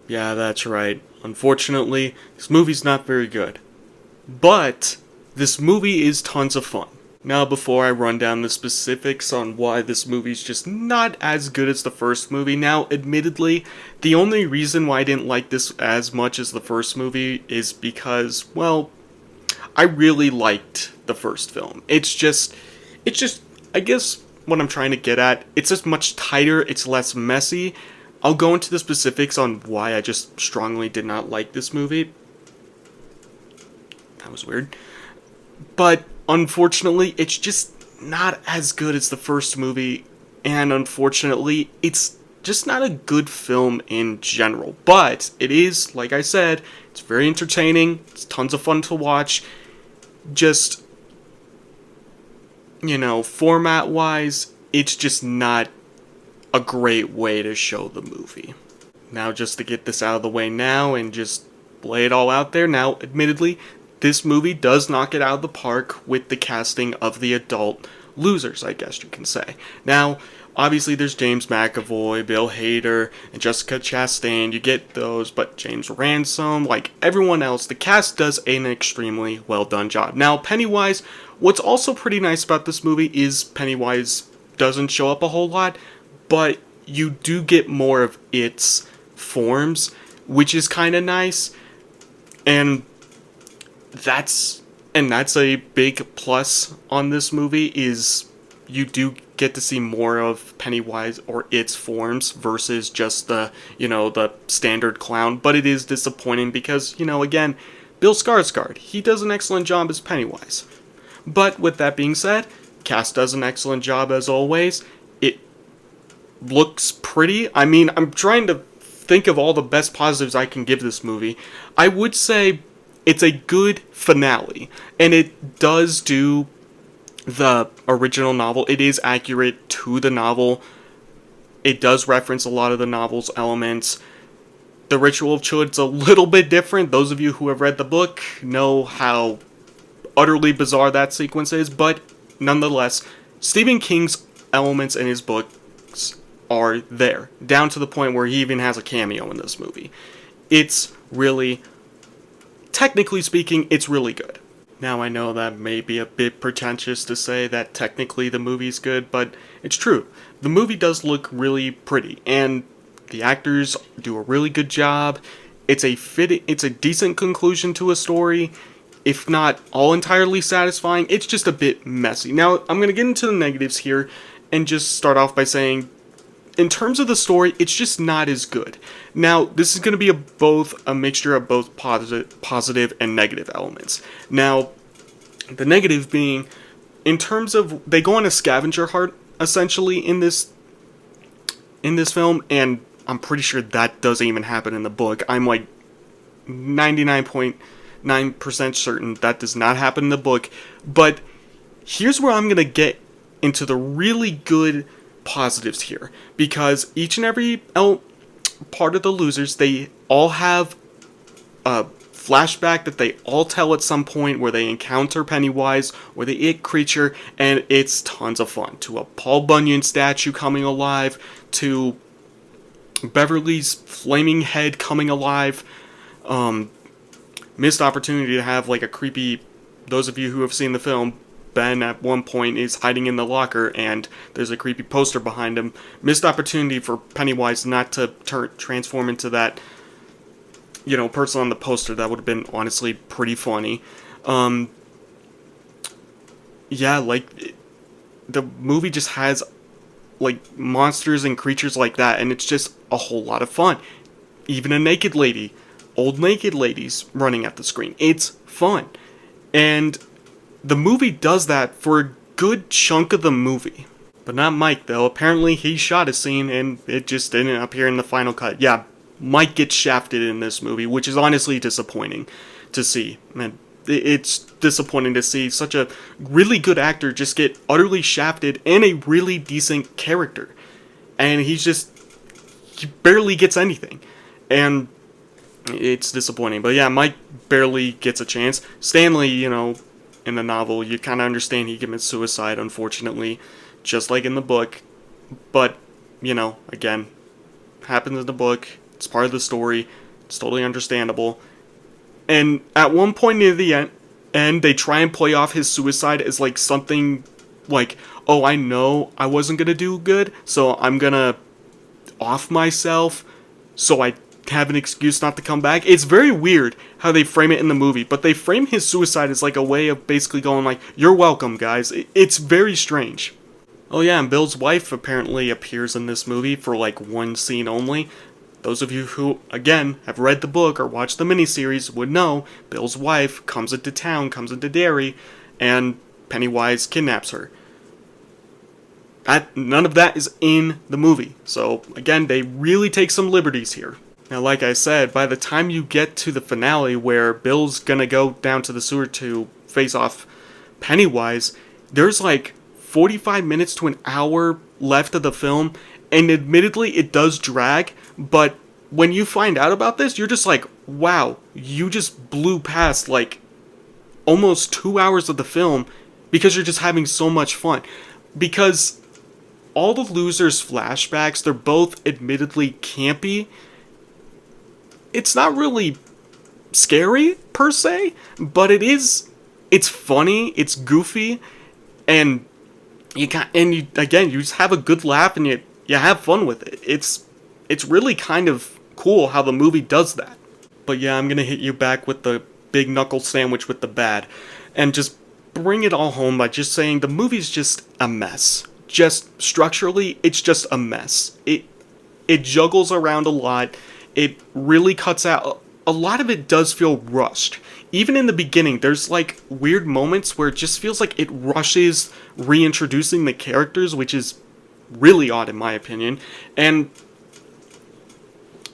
Yeah, that's right. Unfortunately, this movie's not very good. But this movie is tons of fun. Now, before I run down the specifics on why this movie's just not as good as the first movie, now, admittedly, the only reason why I didn't like this as much as the first movie is because, well, I really liked the first film. It's just, I guess what I'm trying to get at, it's just much tighter, it's less messy. I'll go into the specifics on why I just strongly did not like this movie. That was weird. But unfortunately, it's just not as good as the first movie, and unfortunately, it's just not a good film in general. But it is, like I said, it's very entertaining, it's tons of fun to watch. Just, format wise, it's just not a great way to show the movie. Now, just to get this out of the way now and just lay it all out there, now, admittedly, this movie does knock it out of the park with the casting of the adult losers, I guess you can say. Now, obviously there's James McAvoy, Bill Hader, and Jessica Chastain, you get those, but James Ransom, like everyone else, the cast does an extremely well done job. Now, Pennywise, what's also pretty nice about this movie is Pennywise doesn't show up a whole lot, but you do get more of its forms, which is kind of nice, and that's a big plus on this movie is you do get to see more of Pennywise or its forms versus just the standard clown. But it is disappointing because, again, Bill Skarsgård, he does an excellent job as Pennywise. But with that being said, cast does an excellent job as always. It looks pretty. I mean, I'm trying to think of all the best positives I can give this movie. I would say it's a good finale, and it does do the original novel. It is accurate to the novel. It does reference a lot of the novel's elements. The Ritual of Chud's a little bit different. Those of you who have read the book know how utterly bizarre that sequence is, but nonetheless, Stephen King's elements in his books are there, down to the point where he even has a cameo in this movie. It's really, technically speaking, it's really good. Now, I know that may be a bit pretentious to say that technically the movie's good, but it's true. The movie does look really pretty, and the actors do a really good job. It's a decent conclusion to a story, if not all entirely satisfying. It's just a bit messy. Now, I'm going to get into the negatives here and just start off by saying, in terms of the story, it's just not as good. Now, this is going to be a mixture of both positive and negative elements. Now, the negative being, in terms of, they go on a scavenger hunt, essentially, in this film, and I'm pretty sure that doesn't even happen in the book. I'm like 99.9% certain that does not happen in the book, but here's where I'm going to get into the really good positives here, because each and every part of the losers, they all have a flashback that they all tell at some point where they encounter Pennywise or the it creature, and it's tons of fun. To a Paul Bunyan statue coming alive, to Beverly's flaming head coming alive, missed opportunity to have like a creepy, those of you who have seen the film, Ben at one point is hiding in the locker and there's a creepy poster behind him. Missed opportunity for Pennywise not to transform into that, person on the poster. That would have been honestly pretty funny. The movie just has like monsters and creatures like that, and it's just a whole lot of fun. Even a naked lady, old naked ladies running at the screen. It's fun. And the movie does that for a good chunk of the movie. But not Mike, though. Apparently he shot a scene and it just didn't appear in the final cut. Yeah, Mike gets shafted in this movie, which is honestly disappointing to see. Man, it's disappointing to see such a really good actor just get utterly shafted and a really decent character. And he barely gets anything. And it's disappointing. But yeah, Mike barely gets a chance. Stanley, in the novel, you kind of understand he commits suicide, unfortunately, just like in the book. But, again, happens in the book, It's part of the story. It's totally understandable. And at one point near the end, they try and play off his suicide as like something like, oh, I know I wasn't gonna do good, so I'm gonna off myself so I have an excuse not to come back. It's very weird how they frame it in the movie, but they frame his suicide as like a way of basically going like, you're welcome, guys. It's very strange. Oh yeah, and Bill's wife apparently appears in this movie for like one scene only. Those of you who, again, have read the book or watched the miniseries would know Bill's wife comes into town, comes into Derry, and Pennywise kidnaps her. None of that is in the movie. So, again, they really take some liberties here. Now, like I said, by the time you get to the finale where Bill's gonna go down to the sewer to face off Pennywise, there's like 45 minutes to an hour left of the film, and admittedly it does drag, but when you find out about this, you're just like, wow, you just blew past like almost 2 hours of the film because you're just having so much fun. Because all the losers' flashbacks, they're both admittedly campy. It's not really scary per se, but it's funny, it's goofy, and you just have a good laugh and you have fun with it. It's really kind of cool how the movie does that. But yeah, I'm gonna hit you back with the big knuckle sandwich with the bad, and just bring it all home by just saying the movie's just a mess. Just structurally, it's just a mess. It juggles around a lot. It really cuts out. A lot of it does feel rushed. Even in the beginning, there's like weird moments where it just feels like it rushes reintroducing the characters, which is really odd in my opinion. And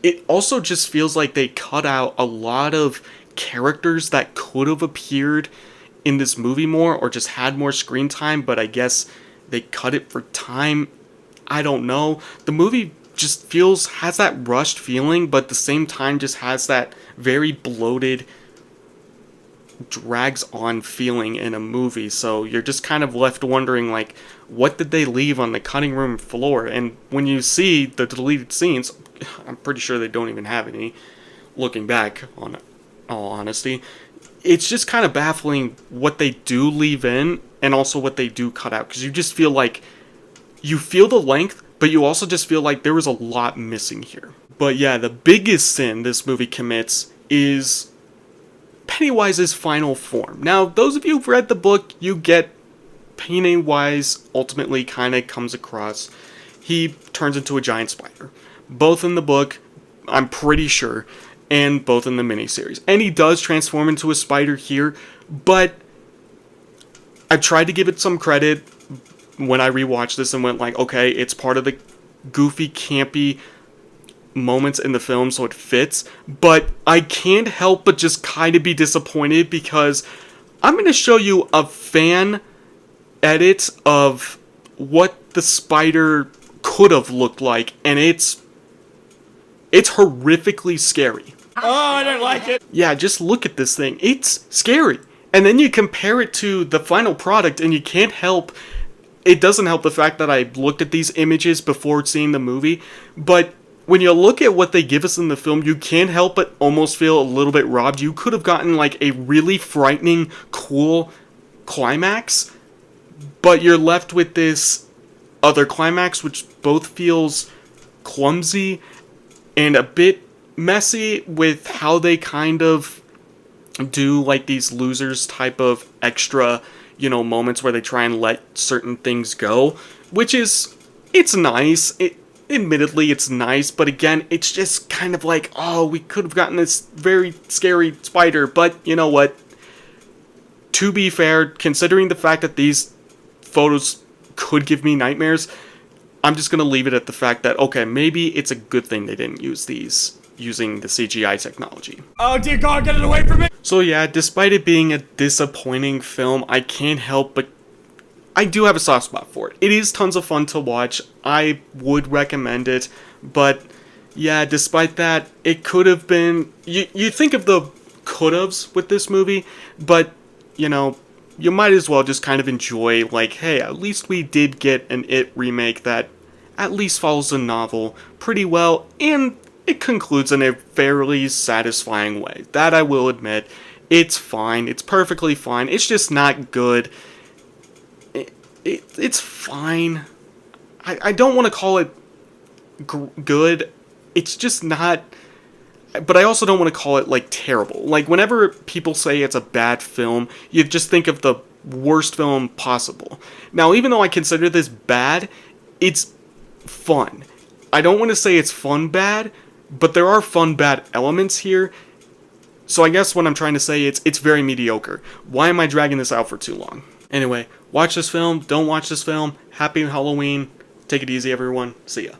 it also just feels like they cut out a lot of characters that could have appeared in this movie more or just had more screen time, but I guess they cut it for time. I don't know. The movie just has that rushed feeling, but at the same time just has that very bloated, drags on feeling in a movie. So you're just kind of left wondering, like, what did they leave on the cutting room floor? And when you see the deleted scenes, I'm pretty sure they don't even have any, looking back, on all honesty. It's just kind of baffling what they do leave in and also what they do cut out, because you just feel like you feel the length, but you also just feel like there was a lot missing here. But yeah, the biggest sin this movie commits is Pennywise's final form. Now, those of you who've read the book, you get Pennywise ultimately kind of comes across. He turns into a giant spider. Both in the book, I'm pretty sure, and both in the miniseries. And he does transform into a spider here, but I tried to give it some credit when I rewatched this and went like, okay, it's part of the goofy, campy moments in the film, so it fits. But I can't help but just kind of be disappointed because I'm going to show you a fan edit of what the spider could have looked like, and it's horrifically scary. Oh, I don't like it. Yeah, just look at this thing. It's scary. And then you compare it to the final product, and you can't help. It doesn't help the fact that I looked at these images before seeing the movie, but when you look at what they give us in the film, you can't help but almost feel a little bit robbed. You could have gotten like a really frightening, cool climax, but you're left with this other climax, which both feels clumsy and a bit messy with how they kind of do like these losers type of extra, moments where they try and let certain things go, which is, it's nice. Admittedly, it's nice, but again, it's just kind of like, oh, we could have gotten this very scary spider, but you know what? To be fair, considering the fact that these photos could give me nightmares, I'm just going to leave it at the fact that, okay, maybe it's a good thing they didn't use these using the CGI technology. Oh dear God, get it away from me! So yeah, despite it being a disappointing film, I can't help but I do have a soft spot for it. It is tons of fun to watch. I would recommend it, but yeah, despite that, it could have been. You think of the could-haves with this movie, but you might as well just kind of enjoy, like, hey, at least we did get an It remake that at least follows the novel pretty well, and it concludes in a fairly satisfying way. That I will admit. It's fine. It's perfectly fine. It's just not good. It's fine. I don't want to call it good. It's just not. But I also don't want to call it, like, terrible. Like, whenever people say it's a bad film, you just think of the worst film possible. Now, even though I consider this bad, it's fun. I don't want to say it's fun bad, but there are fun bad elements here. So I guess what I'm trying to say is it's very mediocre. Why am I dragging this out for too long? Anyway, watch this film, don't watch this film. Happy Halloween. Take it easy, everyone. See ya.